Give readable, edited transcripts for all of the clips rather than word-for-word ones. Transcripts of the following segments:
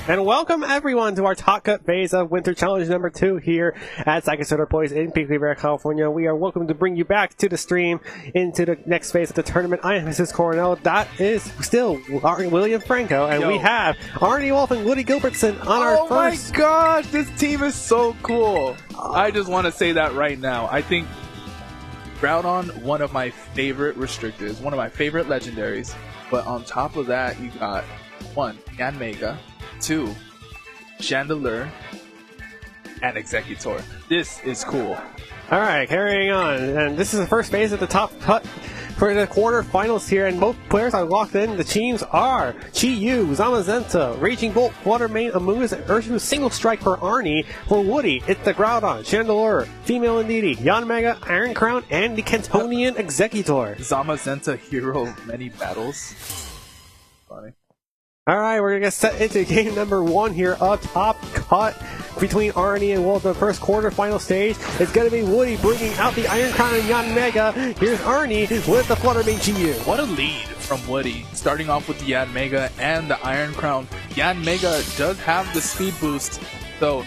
And welcome everyone to our Top Cut phase of Winter Challenge number 2 here at Psychosoda Boys in Pico Rivera, California. We are welcome to bring you back to the stream into the next phase of the tournament. I am Mrs. Coronel. That is still William Franco, and we have Arnie Wolf and Woody Gilbertson on our first. Oh my gosh, this team is so cool. I just want to say that right now. I think Groudon, one of my favorite restrictors, one of my favorite legendaries. But on top of that, you got 1, Yanmega, 2, Chandelure, and Executor. This is cool. Alright, carrying on. And this is the first phase of the top cut for the quarterfinals here, and both players are locked in. The teams are Chi-Yu, Zamazenta, Raging Bolt, Flutter Mane, Amoonguss, and Urshifu. Single strike for Arnie. For Woody, it's the Groudon, Chandelure, Female Indeedee, Yanmega, Iron Crown, and the Cantonian Executor. Zamazenta, hero of many battles. Funny. Alright, we're going to get set into game number 1 here, a top cut between Arnie and Wolf. The first quarterfinal stage is going to be Woody bringing out the Iron Crown and Yanmega. Here's Arnie with the Flutter Mane Chi-Yu. What a lead from Woody, starting off with the Yanmega and the Iron Crown. Yanmega does have the speed boost, so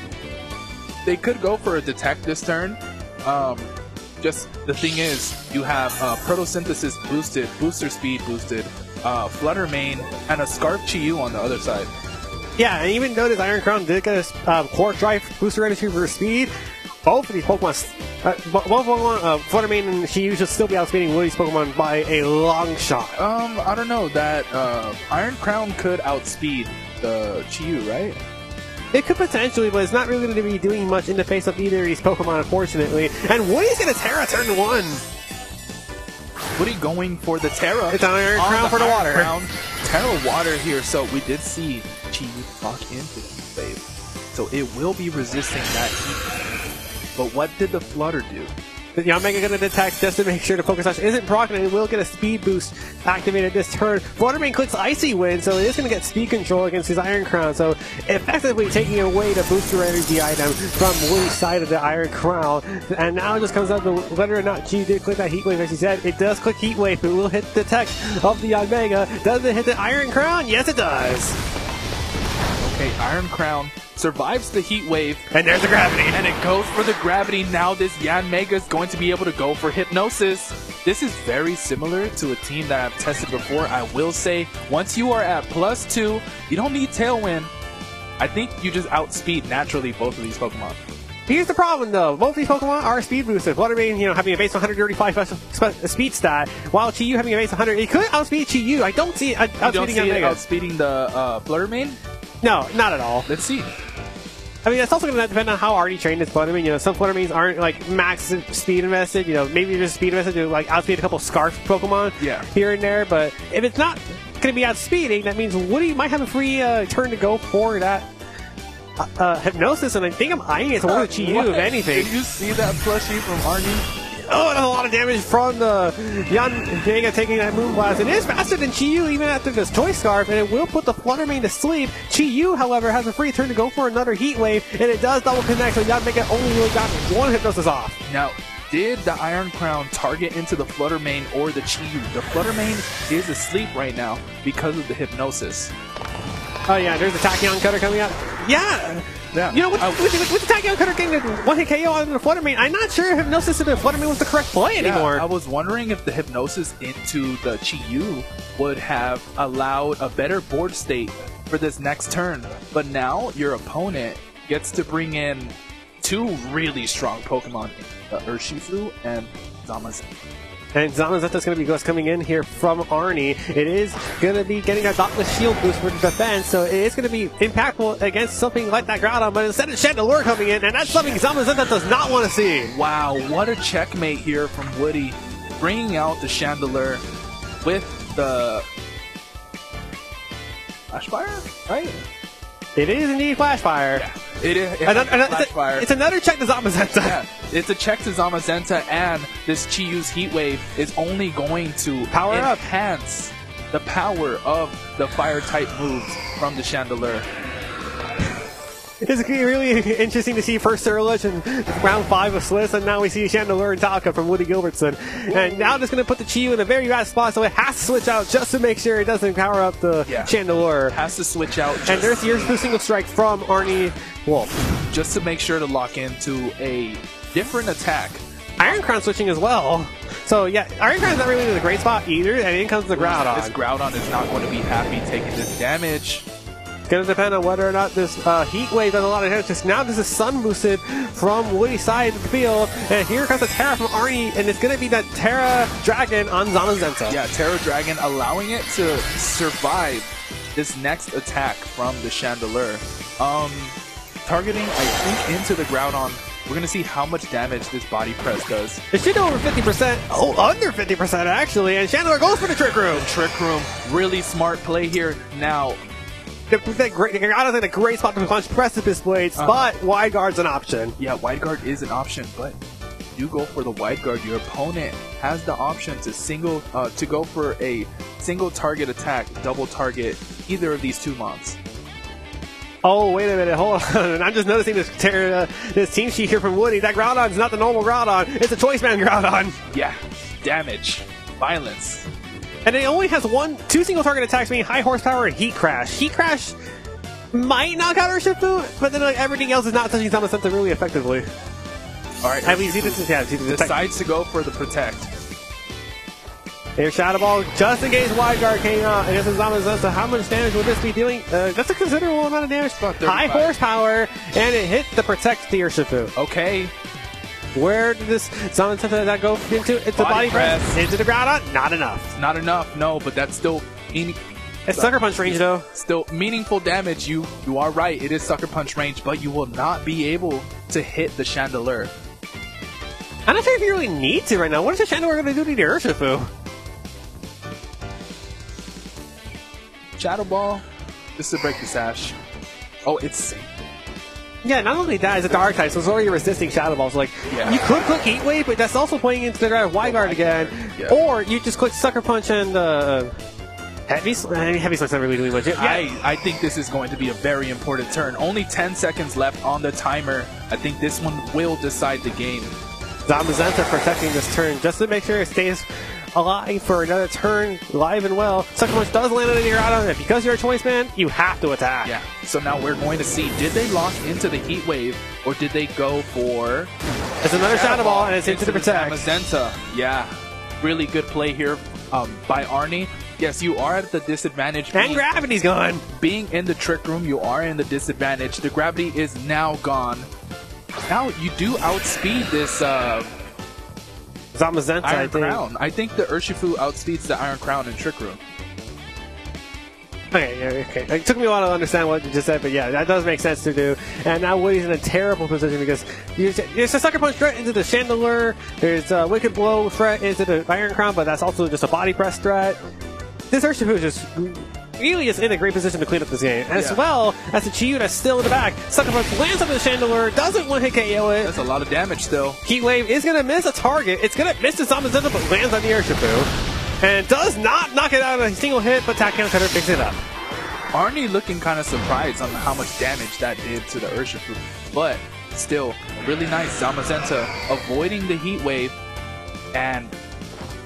they could go for a Detect this turn. Just the thing is, you have Photosynthesis boosted, Booster Speed boosted, Flutter Mane, and a Scarf Chi-Yu on the other side. Yeah, and even though this Iron Crown did get a Core Drive Booster Energy for speed, both of these Pokemon, Flutter Mane and Chi-Yu should still be outspeeding Woody's Pokemon by a long shot. I don't know, that Iron Crown could outspeed the Chi-Yu, right? It could potentially, but it's not really going to be doing much in the face of either of these Pokemon, unfortunately. And Woody's going to Terra turn 1. Woody going for the Terra. It's an Iron Crown for the water. Crown. Terra water here, so we did see Chi-Yu lock into Heat Wave. So it will be resisting that Heat. But what did the Flutter do? The Yanmega going to detect just to make sure the Focus Sash isn't procced, and it will get a speed boost activated this turn. Flutter Mane clicks Icy Wind, so it is going to get speed control against his Iron Crown, so effectively taking away the booster energy item from Woody's side of the Iron Crown. And now it just comes down to whether or not Chi did click that Heat Wave. As he said, it does click Heat Wave, but it will hit the tech of the Yanmega. Does it hit the Iron Crown? Yes, it does. Okay, Iron Crown survives the Heat Wave. And there's the Gravity. And it goes for the Gravity. Now this Yanmega is going to be able to go for Hypnosis. This is very similar to a team that I've tested before. I will say, once you are at +2, you don't need Tailwind. I think you just outspeed naturally both of these Pokemon. Here's the problem, though. Both these Pokemon are speed boosted. Flutter Mane, having a base 135 speed stat, while Chi-Yu having a base 100. It could outspeed Chi-Yu. I don't see it outspeeding Yanmega. Outspeeding the Flutter Mane? No, not at all. Let's see. I mean, that's also going to depend on how Arnie trained his Flutter Mane. Some Flutter Manes aren't like max speed invested. Maybe you're just speed invested to like outspeed a couple Scarf Pokemon here and there. But if it's not going to be outspeeding, that means Woody might have a free turn to go for that Hypnosis. And I think I'm eyeing it towards Chi-Yu, if anything. Did you see that plushie from Arnie? Oh, that's a lot of damage from the Yanmega taking that Moonblast. It is faster than Chi-Yu even after this Choice Scarf, and it will put the Flutter Mane to sleep. Chi-Yu, however, has a free turn to go for another Heat Wave, and it does double connect, so Yanmega only really got 1 Hypnosis off. Now, did the Iron Crown target into the Flutter Mane or the Chi-Yu? The Flutter Mane is asleep right now because of the Hypnosis. Oh yeah, there's the Tachyon Cutter coming out. Yeah! With the Tachyon Cutter getting a 1-hit KO on the Flutter Mane, I'm not sure if Hypnosis into the Flutter Mane was the correct play anymore. I was wondering if the Hypnosis into the Chi-Yu would have allowed a better board state for this next turn. But now your opponent gets to bring in 2 really strong Pokemon, Urshifu and Zamazenta. And Zamazenta's going to be coming in here from Arnie. It is going to be getting a Dauntless Shield boost for defense, so it is going to be impactful against something like that Groudon, but instead it's Chandelure coming in, and that's something Zamazenta does not want to see. Wow, what a checkmate here from Woody, bringing out the Chandelure with the Flashfire, right? It is indeed Flashfire. Yeah, it is. Flashfire. It's another check to Zamazenta. Yeah, it's a check to Zamazenta, and this Chi-Yu's Heat Wave is only going to enhance the power of the Fire-type moves from the Chandelure. It's really interesting to see first Surge in round 5 of Sliss, and now we see Chandelure and Taka from Woody Gilbertson. And now just going to put the Chi-Yu in a very bad spot, so it has to switch out just to make sure it doesn't power up the Chandelure. Has to switch out. And there's the Urshifu single strike from Arnie Wolf. Just to make sure to lock into a different attack. Iron Crown switching as well. So yeah, Iron Crown's not really in a great spot either, and in comes the Groudon. This Groudon is not going to be happy taking this damage. It's going to depend on whether or not this Heat Wave does a lot of damage. Just now this is Sun boosted from Woody's side of the field, and here comes the Terra from Arnie, and it's going to be that Terra Dragon on Zamazenta. Yeah, Terra Dragon allowing it to survive this next attack from the Chandelure. Targeting, I think, into the Groudon. We're going to see how much damage this body press does. It should over 50%. Oh, under 50% actually. And Chandelure goes for the Trick Room. The Trick Room, really smart play here. Now, Groudon's in a great spot to punch Precipice Blades, but Wide Guard's an option. Yeah, Wide Guard is an option, but you go for the Wide Guard. Your opponent has the option to go for a single target attack, double target either of these two mons. Oh, wait a minute, hold on. I'm just noticing this team sheet here from Woody. That Groudon's not the normal Groudon. It's a Choice Man Groudon. Yeah, damage, violence. And it only has two single target attacks, meaning High Horsepower and Heat Crash. Heat Crash might knock out Urshifu, but then everything else is not touching Zamazenta really effectively. All right, have we seen this? Yeah, decides to go for the Protect. Here's Shadow Ball, just in case Wide Guard came out, and this is Zamazenta. How much damage will this be dealing? That's a considerable amount of damage. High Horsepower, and it hit the Protect the Urshifu. Okay. Where did this Zamazenta that go into? It's the body press. Into the Groudon? Not enough. Not enough, no, but that's still... It's Sucker Punch range, though. Still meaningful damage. You are right, it is Sucker Punch range, but you will not be able to hit the Chandelure. I'm not sure if you really need to right now. What is the Chandelure going to do to the Urshifu? Shadow Ball, just to break the sash. Oh, it's safe. Yeah, not only that, it's a dark type, so it's already resisting Shadow Balls. Like, you could click Heat Wave, but that's also playing into the Wide Guard again. Yeah. Or you just click Sucker Punch and Heavy Slice not really doing much. Yeah. I think this is going to be a very important turn. Only 10 seconds left on the timer. I think this one will decide the game. Zamazenta protecting this turn just to make sure it stays alive for another turn, live and well. Sucker Punch does land on your Groudon, and because you're a Choice Man, you have to attack. Yeah, so now we're going to see, did they lock into the Heat Wave, or did they go for... It's another Shadow Ball, and it's into the Protect. Zamazenta, yeah. Really good play here by Arnie. Yes, you are at the disadvantage. And Gravity's gone. Being in the Trick Room, you are in the disadvantage. The Gravity is now gone. Now you do outspeed this... Zamazenta, Iron Crown. I think the Urshifu outspeeds the Iron Crown in Trick Room. Okay. It took me a while to understand what you just said, but yeah, that does make sense to do. And now Woody's in a terrible position because there's a Sucker Punch threat into the Chandelure, there's a Wicked Blow threat into the Iron Crown, but that's also just a Body Press threat. This Urshifu is just really is in a great position to clean up this game. As well as the Chi-Yu that's still in the back. Sucker Punch lands on the Chandelure, doesn't one-hit KO it. That's a lot of damage still. Heat Wave is going to miss a target. It's going to miss the Zamazenta, but lands on the Urshifu. And does not knock it out in a single hit, but Tachyon Cutter picks it up. Arnie looking kind of surprised on how much damage that did to the Urshifu. But still, really nice. Zamazenta avoiding the Heat Wave. And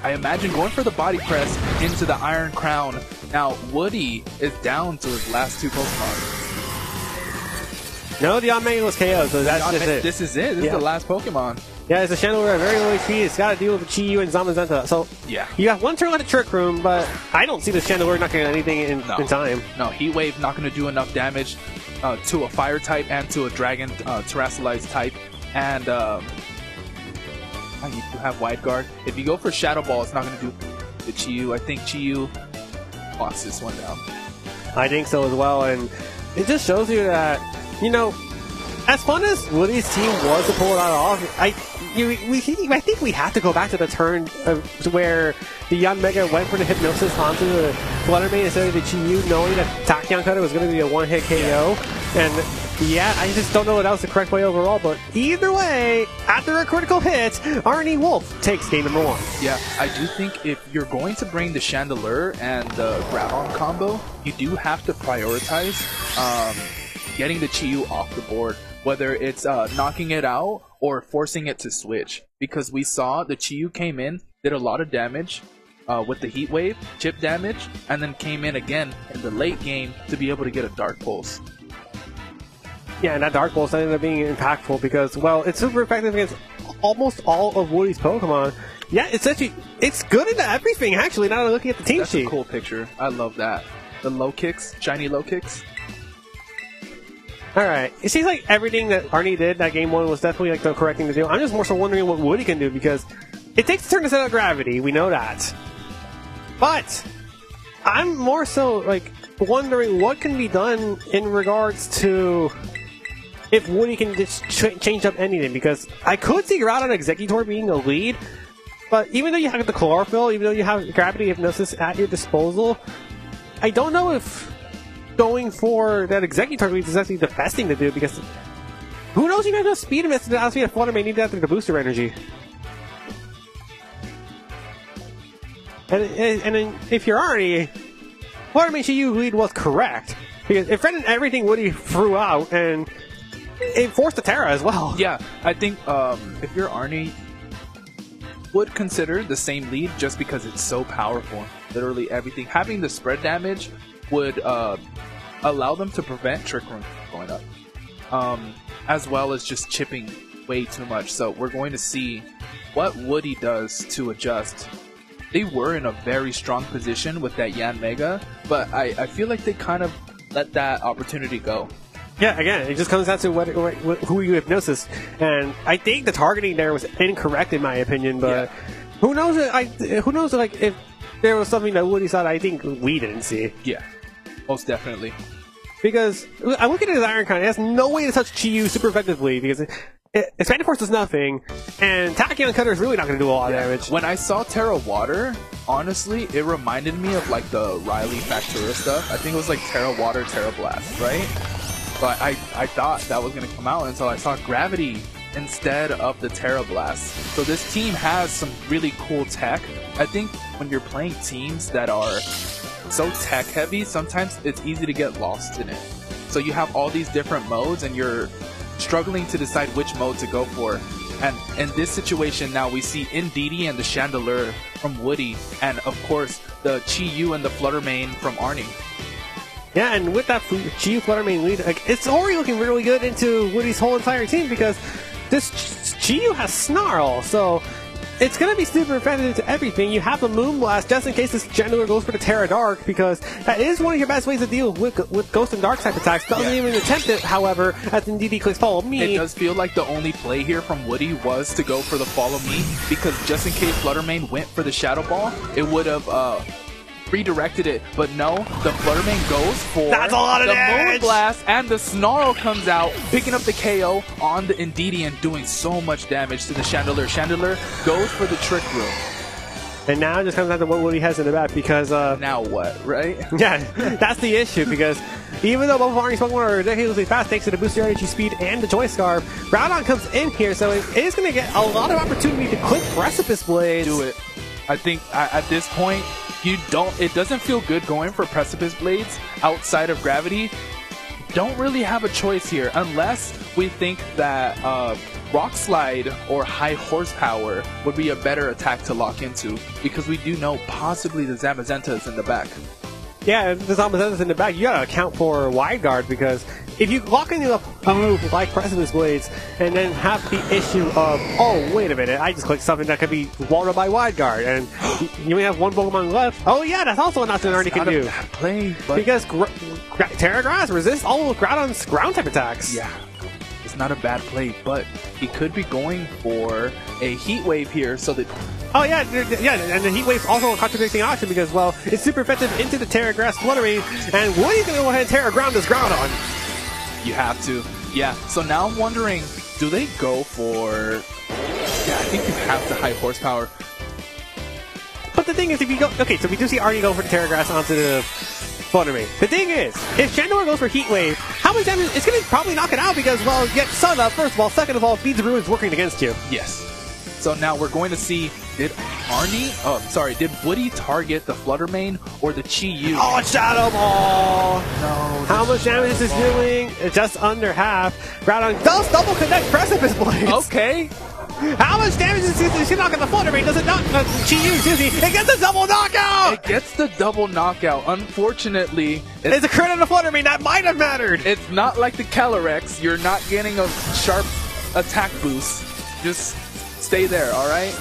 I imagine going for the Body Press into the Iron Crown. Now, Woody is down to his last two Pokemon. No, the Omega was KO, so that's just it. This is it. This is the last Pokemon. Yeah, it's a Chandelure, very low HP. It's got to deal with the Chi-Yu and Zamazenta. So, you have one turn on the Trick Room, but I don't see this Chandelure knocking anything in time. No, Heat Wave not going to do enough damage to a Fire type and to a Dragon Terrestrialized type. And you do have Wide Guard. If you go for Shadow Ball, it's not going to do the Chi-Yu. I think Chi-Yu locks this one down. I think so as well, and it just shows you that, you know, as fun as Woody's team was to pull it off, I think we have to go back to the turn where the Yanmega went for the Hypnosis onto the Fluttermane instead of the Chi-Yu, knowing that Tachyon Cutter was going to be a one-hit KO. And yeah, I just don't know what else the correct way overall, but either way, after a critical hit, Arnie Wolf takes game number 1. Yeah, I do think if you're going to bring the Chandelure and the Groudon combo, you do have to prioritize getting the Chi-Yu off the board, whether it's knocking it out or forcing it to switch. Because we saw the Chi-Yu came in, did a lot of damage with the Heat Wave, chip damage, and then came in again in the late game to be able to get a Dark Pulse. Yeah, and that Dark Pulse ended up being impactful because, well, it's super effective against almost all of Woody's Pokemon. Yeah, it's good into everything, actually, now that I'm looking at the team sheet. That's a cool picture. I love that. The low kicks, shiny low kicks. Alright, it seems like everything that Arnie did that game 1 was definitely like the correct thing to do. I'm just more so wondering what Woody can do because it takes a turn to set out gravity, we know that. But I'm more so like wondering what can be done in regards to if Woody can just change up anything, because I could see Groudon Executor being a lead, but even though you have the Chlorophyll, even though you have Gravity Hypnosis at your disposal, I don't know if going for that Executor lead is actually the best thing to do, because who knows, you might have speed miss to outspeed a Flutter may need that through the booster energy. And then if you're Arnie, Flutter Mane Chi-Yu lead was correct, because it threatened everything Woody threw out, and it forced the Terra as well. Yeah, I think if you're Arnie, would consider the same lead just because it's so powerful. Literally everything. Having the spread damage would allow them to prevent Trick Room from going up, as well as just chipping way too much. So we're going to see what Woody does to adjust. They were in a very strong position with that Yanmega, but I feel like they kind of let that opportunity go. Yeah, again, it just comes down to who you hypnosis, and I think the targeting there was incorrect in my opinion. But yeah. Who knows? Who knows? Like if there was something that Woody saw, I think we didn't see. Yeah, most definitely. Because I'm looking at his Iron Crown, it has no way to touch Chi-Yu super effectively because Expanded Force does nothing, and Tachyon Cutter is really not going to do a lot of damage. When I saw Terra Water, honestly, it reminded me of like the Riley Factura stuff. I think it was like Terra Water, Terra Blast, right? But I thought that was going to come out until I saw Gravity instead of the Terra Blast. So this team has some really cool tech. I think when you're playing teams that are so tech heavy, sometimes it's easy to get lost in it. So you have all these different modes and you're struggling to decide which mode to go for. And in this situation now we see Indeedee and the Chandelure from Woody, and of course the Chi-Yu and the Flutter Mane from Arnie. Yeah, and with that Chi-Yu Flutter Mane lead, like, it's already looking really good into Woody's whole entire team, because this Chi-Yu has Snarl, so it's going to be super effective to everything. You have the Moonblast just in case this Chandelure goes for the Terra Dark, because that is one of your best ways to deal with Ghost and Dark type attacks. Doesn't even attempt it, however, as Indeedee clicks Follow Me. It does feel like the only play here from Woody was to go for the Follow Me, because just in case Flutter Mane went for the Shadow Ball, it would have redirected it, but no, the Flutter Mane goes for That's a lot of the damage. Moonblast, and the Snarl comes out, picking up the KO on the Indeedee and doing so much damage to the Chandelure. Chandelure goes for the Trick Room. And now it just comes down to what Woody has in the back, because now what, right? Yeah, that's the issue, because even though both of Arnie's Pokemon are ridiculously fast thanks to the boosted energy speed and the Joy Scarf, Groudon comes in here, so it is going to get a lot of opportunity to click Precipice Blades. Do it. I think at this point, it doesn't feel good going for Precipice Blades outside of Gravity. Don't really have a choice here unless we think that Rock Slide or High Horsepower would be a better attack to lock into, because we do know possibly the Zamazenta is in the back. Yeah, if the Zamazenta's in the back, you gotta account for Wide Guard, because if you lock into a move like Precipice Blades and then have the issue of, oh, wait a minute, I just clicked something that could be walled up by Wide Guard, and you only have one Pokemon left. Oh yeah, that's also not something Arnie can do. Bad play, but because Terra Grass resists all of Groudon's ground type attacks. Yeah, it's not a bad play, but he could be going for a Heat Wave here, so that. Oh yeah, and the Heat Wave's also a contradicting option, because, well, it's super effective into the Terra Grass Flutter Mane, and Woody's gonna go ahead and Terra Ground this Groudon. You have to. Yeah, so now I'm wondering, do they go for... Yeah, I think you have to High Horsepower. But the thing is, if you go... Okay, so we do see Arnie go for the Terra Grass onto the Flutter Mane. The thing is, if Chandelure goes for Heat Wave, how much damage... It's gonna probably knock it out, because, well, you get Sun Up, first of all. Second of all, Beads of Ruins working against you. Yes. So now we're going to see, did Woody target the Flutter Mane or the Chi-Yu? Oh, Shadow Ball! No, How how much damage is this doing? Just under half. Groudon does double connect Precipice Blades. Okay. How much damage is he knocking the Flutter Mane? Does it not? She uses it. It gets a double knockout! It gets the double knockout. Unfortunately, it's a crit on the Flutter Mane. That might have mattered. It's not like the Calyrex. You're not getting a sharp attack boost. Just stay there, alright?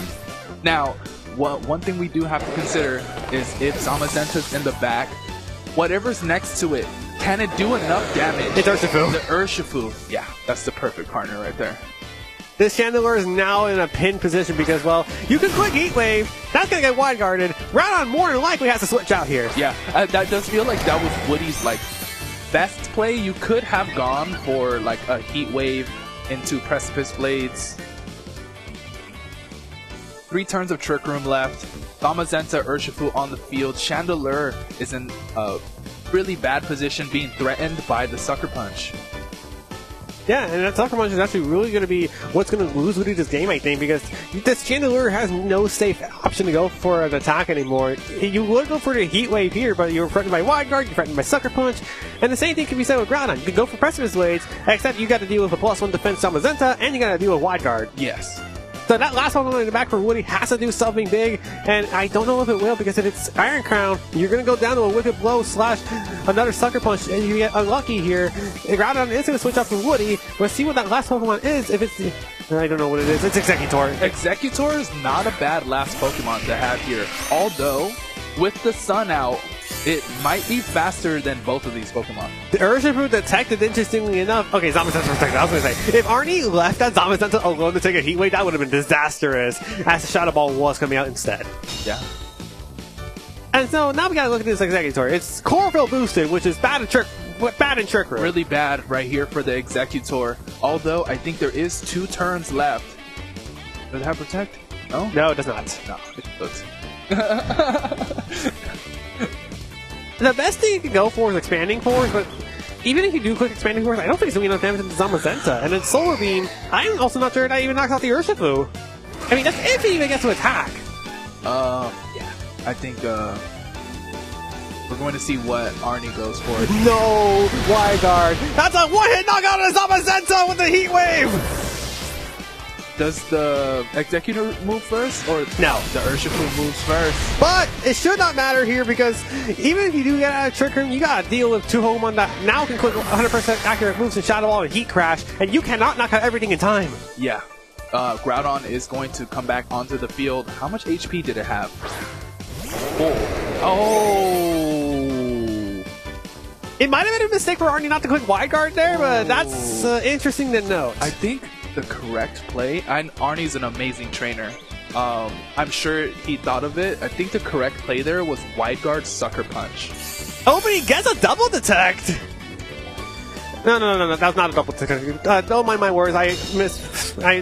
Now, one thing we do have to consider is if Zamazenta's in the back, whatever's next to it, can it do enough damage? It's Urshifu. The Urshifu. Yeah, that's the perfect partner right there. This Chandelure is now in a pin position because, well, you can click Heat Wave. That's going to get wide guarded. Groudon more than likely has to switch out here. Yeah, that does feel like that was Woody's best play. You could have gone for a Heat Wave into Precipice Blades. 3 turns of Trick Room left. Zamazenta, Urshifu on the field. Chandelure is in a really bad position, being threatened by the Sucker Punch. Yeah, and that Sucker Punch is actually really going to be what's going to lose Woody this game, I think, because this Chandelure has no safe option to go for an attack anymore. You would go for the Heat Wave here, but you're threatened by Wide Guard, you're threatened by Sucker Punch, and the same thing can be said with Groudon. You can go for Precipice Blades, except you got to deal with a +1 defense Zamazenta, and you got to deal with Wide Guard. Yes. So that last one in the back for Woody has to do something big, and I don't know if it will, because if it's Iron Crown, you're going to go down to a Wicked Blow / another Sucker Punch, and you get unlucky here. And Groudon is going to switch up from Woody. Let's see what that last Pokemon is. If it's... I don't know what it is. It's Executor. Executor is not a bad last Pokemon to have here. Although, with the sun out, it might be faster than both of these Pokemon. The Urshifu detected, interestingly enough... Okay, Zamazenta protected. I was going to say, if Arnie left that Zamazenta alone to take a Heat Wave, that would have been disastrous, as the Shadow Ball was coming out instead. Yeah. And so now we got to look at this Executor. It's Chlorophyll boosted, which is bad in Trick Room. Really bad right here for the Executor. Although, I think there is 2 turns left. Does it have Protect? No? No, it does not. No, it does. The best thing you can go for is Expanding Force, but even if you do click Expanding Force, I don't think it's doing enough damage to Zamazenta. And then Solar Beam, I'm also not sure that even knocks out the Urshifu. I mean, that's if it even gets to attack. Yeah. I think, we're going to see what Arnie goes for. No! Wide Guard! That's a one-hit knockout of Zamazenta with the Heat Wave! Does the Executor move first? Or no, the Urshifu moves first. But it should not matter here because even if you do get out of Trick Room, you gotta deal with 2 Pokemon that now can click 100% accurate moves in Shadow Ball and Heat Crash, and you cannot knock out everything in time. Yeah. Groudon is going to come back onto the field. How much HP did it have? Oh! It might have been a mistake for Arnie not to click Wide Guard there, but that's interesting to note. I think the correct play, and Arnie's an amazing trainer. I'm sure he thought of it. I think the correct play there was Wide Guard Sucker Punch. Oh, but he gets a double detect! No, that's not a double detect. Don't mind my words, I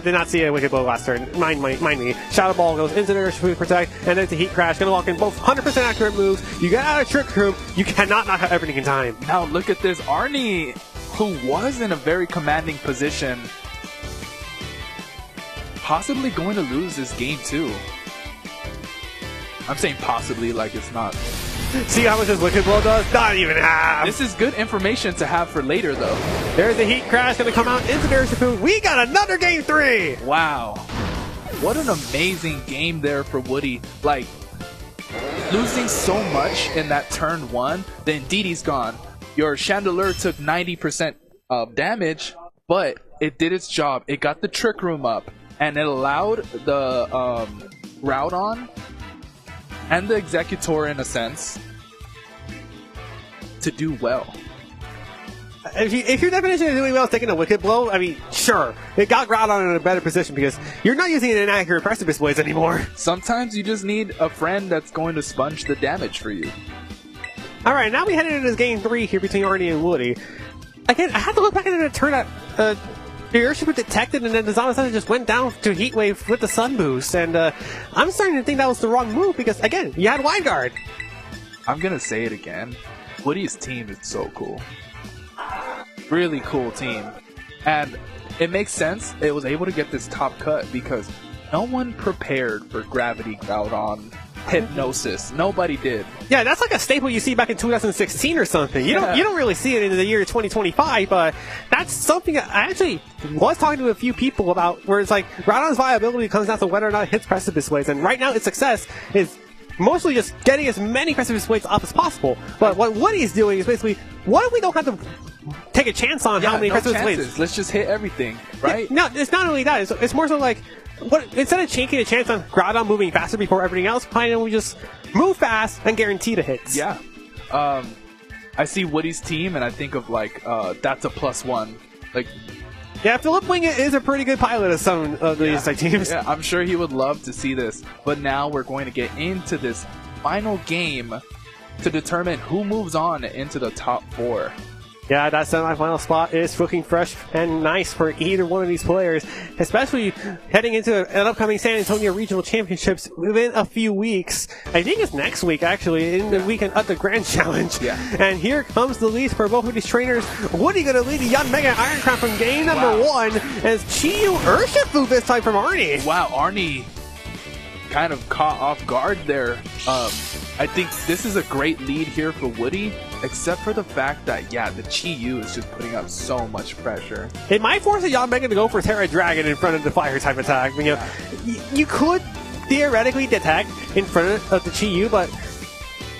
did not see a Wicked Blow last turn. Mind me. Shadow Ball goes into the Urshifu Protect, and then to Heat Crash. Gonna lock in both 100% accurate moves. You get out of Trick Room, you cannot knock out everything in time. Now look at this. Arnie, who was in a very commanding position, possibly going to lose this game too. I'm saying possibly like it's not. See how much this Wicked Blow does? Not even half! This is good information to have for later though. There's the Heat Crash gonna come out into the Urshifu. We got another game 3! Wow. What an amazing game there for Woody. Like, losing so much in that turn 1, then Didi's gone. Your Chandelure took 90% of damage, but it did its job. It got the Trick Room up, and it allowed the Groudon and the Executor, in a sense, to do well. If your definition of doing well is taking a Wicked Blow, I mean, sure. It got Groudon in a better position because you're not using an inaccurate Precipice Blades anymore. Sometimes you just need a friend that's going to sponge the damage for you. Alright, now we head into this game 3 here between Arnie and Woody. Again, I had to look back at the turn that the Urshifu detected, and then the Zamazenta just went down to Heat Wave with the Sun Boost, and I'm starting to think that was the wrong move because, again, you had Wide Guard. I'm gonna say it again. Woody's team is so cool. Really cool team. And it makes sense it was able to get this top cut because no one prepared for Gravity Groudon Hypnosis. Nobody did. Yeah, that's like a staple you see back in 2016 or something. You don't really see it in the year 2025, but that's something that I actually was talking to a few people about, where it's like Groudon's viability comes down to whether or not it hits Precipice Blades, and right now its success is mostly just getting as many Precipice Blades up as possible. But what Woody's doing is basically, what if we don't have to take a chance on how many Precipice Blades? Let's just hit everything, right? Yeah, no, it's not only that. It's more so like, instead of taking a chance on Groudon moving faster before everything else, why don't we just move fast and guarantee the hits? Yeah. I see Woody's team and I think of like, that's a +1. Like, yeah, Philip Wingett is a pretty good pilot of some of these teams. Yeah, I'm sure he would love to see this. But now we're going to get into this final game to determine who moves on into the top 4. Yeah, that semifinal spot is looking fresh and nice for either one of these players, especially heading into an upcoming San Antonio Regional Championships within a few weeks. I think it's next week, actually, in the weekend at the Grand Challenge. Yeah. And here comes the lead for both of these trainers. Woody going to lead the Yanmega Iron Crown from game number 1 as Chiyu Urshifu this time from Arnie. Wow, Arnie kind of caught off guard there. I think this is a great lead here for Woody, except for the fact that, yeah, the Chiyu is just putting up so much pressure. It might force a Yanmega to go for Terra Dragon in front of the fire type attack. You know, you could theoretically detect in front of the Chiyu, but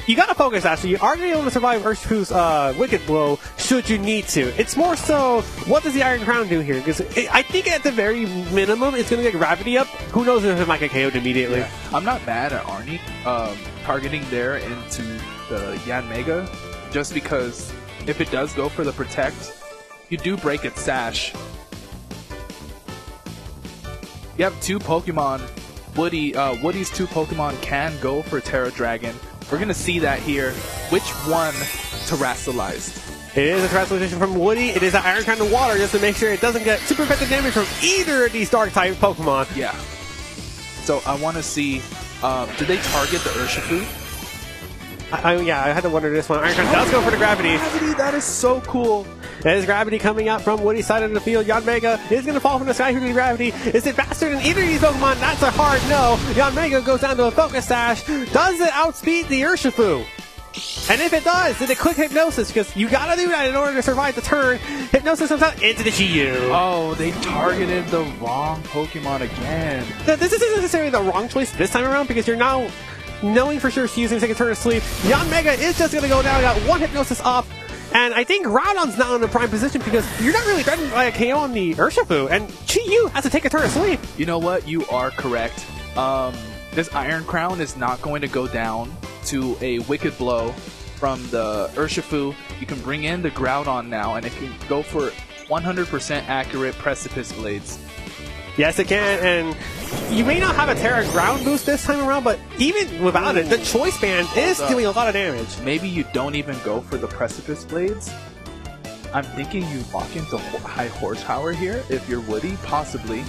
you gotta focus actually. You are gonna be able to survive Urshifu's Wicked Blow should you need to. It's more so, what does the Iron Crown do here? Because I think at the very minimum, it's gonna get Gravity up. Who knows if it might get KO'd immediately. Yeah. I'm not mad at Arnie targeting there into the Yanmega, just because if it does go for the Protect, you do break its Sash. You have 2 Pokemon. Woody's 2 Pokemon can go for Terra Dragon. We're going to see that here. Which one terrestrialized? It is a terrestrialization from Woody. It is an Iron Crown to Water just to make sure it doesn't get super effective damage from either of these Dark-type Pokemon. Yeah. So I want to see, did they target the Urshifu? Yeah, I had to wonder this one. Iron Crown does go for the Gravity. That is so cool. That is Gravity coming out from Woody's side of the field. Yanmega is going to fall from the sky through the Gravity. Is it faster than either of these Pokemon? That's a hard no. Yanmega goes down to a Focus Sash. Does it outspeed the Urshifu? And if it does, did it click Hypnosis? Because you got to do that in order to survive the turn. Hypnosis comes out into the Chiyu. Oh, they targeted the wrong Pokemon again. This isn't necessarily the wrong choice this time around, because you're now knowing for sure she's going to take a turn of sleep. Yanmega is just going to go down. Got 1 Hypnosis up. And I think Groudon's now in a prime position because you're not really threatened by a KO on the Urshifu, and Chiyu has to take a turn of sleep. You know what? You are correct. This Iron Crown is not going to go down to a Wicked Blow from the Urshifu. You can bring in the Groudon now, and it can go for 100% accurate Precipice Blades. Yes, it can, and you may not have a Terra Ground boost this time around, but even without it, the Choice Band is doing a lot of damage. Maybe you don't even go for the Precipice Blades. I'm thinking you lock into high horsepower here if you're Woody, possibly.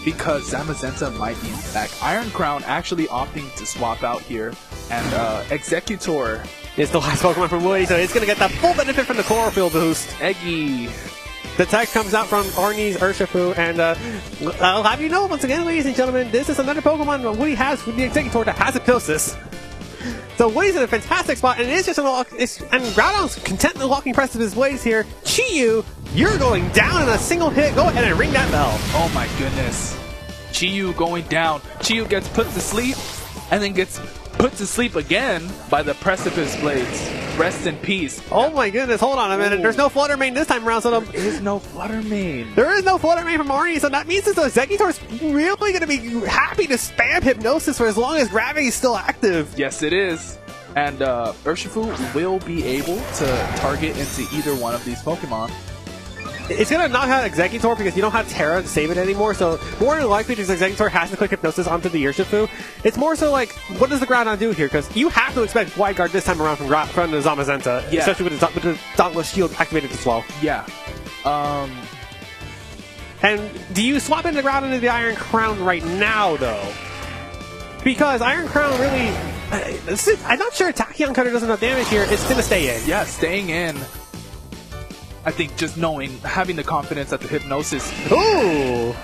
Because Zamazenta might be back. Iron Crown actually opting to swap out here, and Executor is the last Pokemon from Woody, so it's going to get the full benefit from the Chlorophyll boost. Eggy. The tech comes out from Arnie's Urshifu, and I'll have you know, once again, ladies and gentlemen, this is another Pokemon that Woody has with the Executor that has Hypnosis. So Woody's in a fantastic spot, and it is just and Groudon's content in locking Precipice Blades here. Chiyu, you're going down in a single hit. Go ahead and ring that bell. Oh my goodness. Chiyu going down. Chiyu gets put to sleep, and then gets put to sleep again by the Precipice Blades. Rest in peace. Oh my goodness, hold on a minute. There's no Flutter Mane this time around. So there is no Flutter Mane. There is no Flutter Mane from Arnie, so that means that the Executor's really going to be happy to spam Hypnosis for as long as Gravity is still active. Yes, it is. And Urshifu will be able to target into either one of these Pokemon. It's going to knock out Executor because you don't have Terra to save it anymore, so more than likely this Executor has to click Hypnosis onto the Urshifu. It's more so like, what does the Groudon do here? Because you have to expect Wide Guard this time around from the Zamazenta, especially with the Dauntless Shield activated as well. Yeah. And do you swap in the Groudon into the Iron Crown right now, though? Because Iron Crown really... I'm not sure Tachyon Cutter does enough damage here. It's going to stay in. Yeah, staying in. I think just having the confidence that the Hypnosis... Ooh!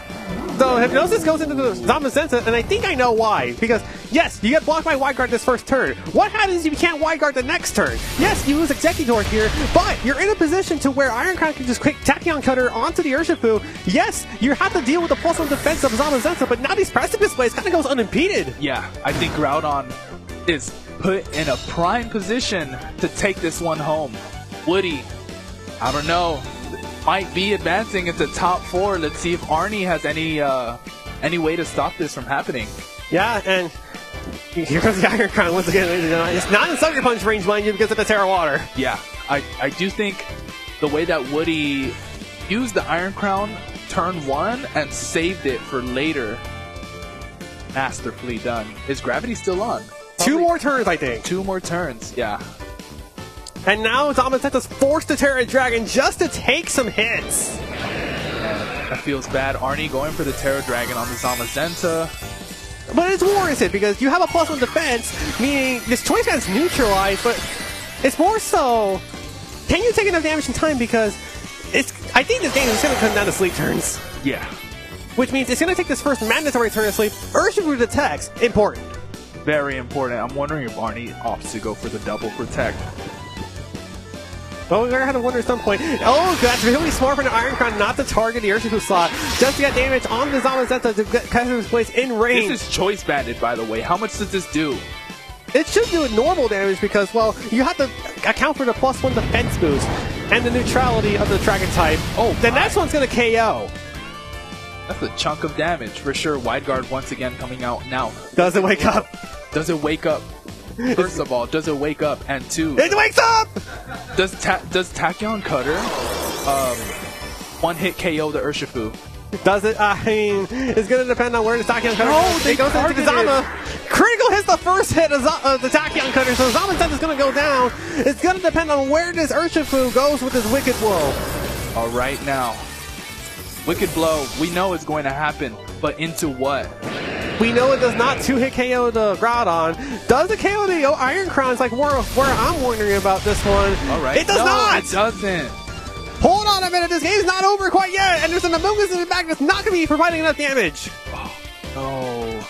So Hypnosis goes into the Zamazensa, and I think I know why. Because, yes, you get blocked by Wide Guard this first turn. What happens if you can't Wide Guard the next turn? Yes, you lose Executor here, but you're in a position to where Iron Crown can just quick Tachyon Cutter onto the Urshifu. Yes, you have to deal with the +1 defense of Zamazensa, but now these Precipice Blades kind of goes unimpeded. Yeah, I think Groudon is put in a prime position to take this one home. Woody, I don't know, might be advancing into top 4. Let's see if Arnie has any way to stop this from happening. Yeah, and here comes the Iron Crown once again, ladies and gentlemen. It's not in Sucker Punch range, mind you, because of the Terra Water. Yeah, I do think the way that Woody used the Iron Crown turn 1 and saved it for later, masterfully done. Is Gravity still on? Probably 2 more turns, I think. 2 more turns, yeah. And now Zamazensa's forced to Terra Dragon just to take some hits. That feels bad. Arnie going for the Terra Dragon on the Zamazensa. But it's warranted because you have a +1 defense, meaning this choice band's neutralized, but it's more so, can you take enough damage in time? Because I think this game is going to come down to sleep turns. Yeah. Which means it's going to take this first mandatory turn of sleep. Urshifu detects. Important. Very important. I'm wondering if Arnie opts to go for the double protect. Well, we're going to have to wonder at some point. Oh, that's really smart for the Iron Crown not to target the Urshifu slot. Just to get damage on the Zamazensa to get his place in range. This is choice banded, by the way. How much does this do? It should do normal damage because, well, you have to account for the +1 defense boost and the neutrality of the Dragon type. Oh, the next one's going to KO. That's a chunk of damage for sure. Wide Guard once again coming out now. Does it wake up? Does it wake up? First of all, does it wake up? And 2, it wakes up! Does Tachyon Cutter one-hit KO the Urshifu? Does it? I mean, it's going to depend on where the Tachyon Cutter goes. It goes into the Zama. Critical hits the first hit of the Tachyon Cutter, so Zamazensa is going to go down. It's going to depend on where this Urshifu goes with his Wicked Blow. All right, now. Wicked Blow, we know it's going to happen, but into what? We know it does not 2-hit KO the Groudon. Does it KO the Iron Crown? It's like where I'm wondering about this one. All right. It does not! It doesn't. Hold on a minute. This game's not over quite yet. And there's an Amogus in the back that's not going to be providing enough damage. Oh, no.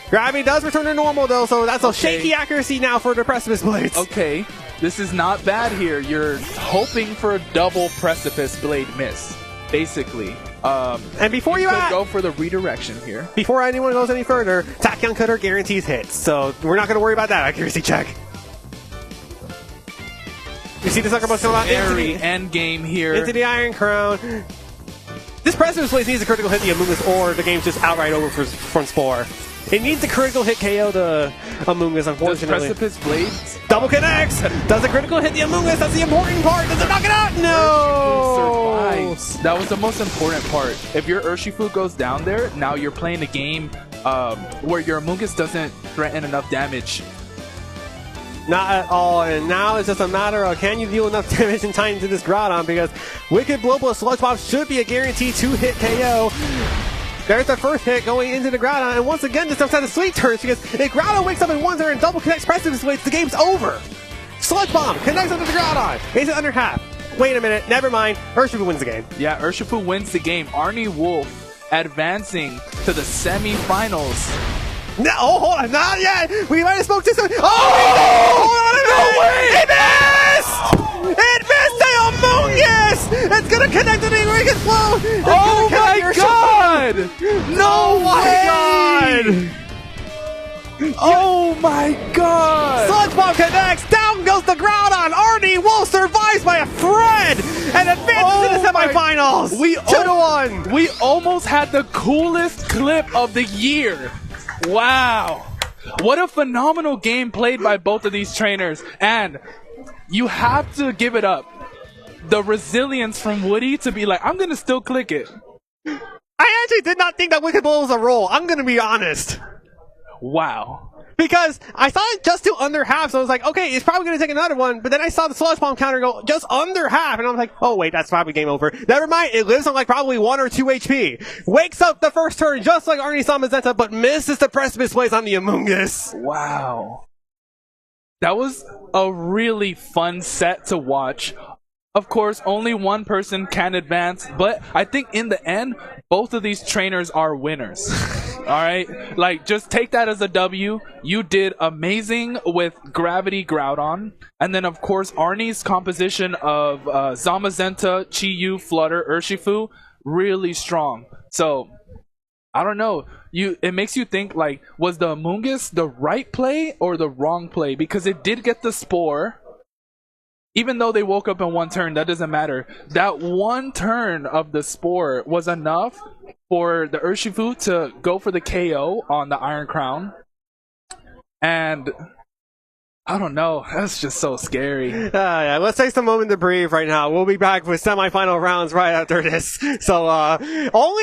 Gravity does return to normal, though, so that's a shaky accuracy now for the Precipice Blades. Okay. This is not bad here. You're hoping for a double Precipice Blade miss, basically. And before you go for the redirection here. Before anyone goes any further, Tachyon Cutter guarantees hits, so we're not going to worry about that accuracy check. You see the Sucker Punch come out into the end game here. Into the Iron Crown. This Precipice Blade needs a critical hit the Amogus, or the game's just outright over for Spore. It needs a critical hit KO the Amogus, unfortunately. Does Precipice Blades double connects! Does a critical hit the Amogus? That's the important part! Does it knock it out? No! Survives. That was the most important part. If your Urshifu goes down there, now you're playing a game where your Amogus doesn't threaten enough damage. Not at all, and now it's just a matter of can you deal enough damage in time to this Groudon, because Wicked Blow plus Sludge Bomb should be a guaranteed 2-hit KO. There's the first hit going into the Groudon, and once again, this outside of Sweet Turns, because if Groudon wakes up in one turn and double connects Precipice Blades, the game's over. Sludge Bomb connects into the Groudon. Makes it under half. Wait a minute, never mind. Urshifu wins the game. Yeah, Urshifu wins the game. Arnie Wolf advancing to the semifinals. No, hold on, not yet. We might have spoke too soon. Oh, hold on a minute. No way! It missed! It missed the Amogus! It's gonna connect to the Wicked Flow! Oh my god! No way! Oh my god! Sludge Bomb connects! Down goes the Groudon! Arnie Wolf survives by a thread! And advances to the semifinals! 2-1! We almost had the coolest clip of the year! Wow! What a phenomenal game played by both of these trainers. And you have to give it up. The resilience from Woody to be like, I'm going to still click it. I actually did not think that Wicked Blow was a roll. I'm going to be honest. Wow. Because I saw it just to under half, so I was like, okay, it's probably going to take another one. But then I saw the Sludge Bomb counter go just under half, and I was like, oh wait, that's probably game over. Never mind, it lives on like probably 1 or 2 HP. Wakes up the first turn just like Arnie Zamazensa, but misses the Precipice Blades on the Amogus. Wow. That was a really fun set to watch. Of course, only one person can advance, but I think in the end, both of these trainers are winners. Alright? Like, just take that as a W. You did amazing with Gravity Groudon. And then, of course, Arnie's composition of Zamazenta, Chi-Yu, Flutter, Urshifu, really strong. So, I don't know. It makes you think, like, was the Amoonguss the right play or the wrong play? Because it did get the Spore. Even though they woke up in one turn, that doesn't matter. That one turn of the Spore was enough for the Urshifu to go for the KO on the Iron Crown. And I don't know. That's just so scary. Yeah, let's take some moment to breathe right now. We'll be back with semifinal rounds right after this. So, only